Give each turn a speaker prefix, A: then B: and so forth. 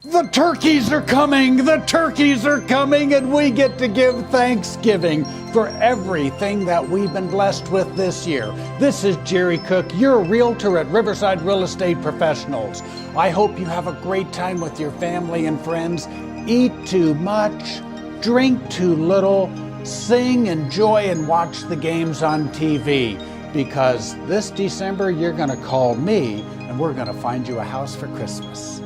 A: The turkeys are coming, and we get to give Thanksgiving for everything that we've been blessed with this year. This is Jerry Cook, your realtor at Riverside Real Estate Professionals. I hope you have a great time with your family and friends. Eat too much, drink too little, sing, enjoy, and watch the games on TV. Because this December, you're gonna call me and we're gonna find you a house for Christmas.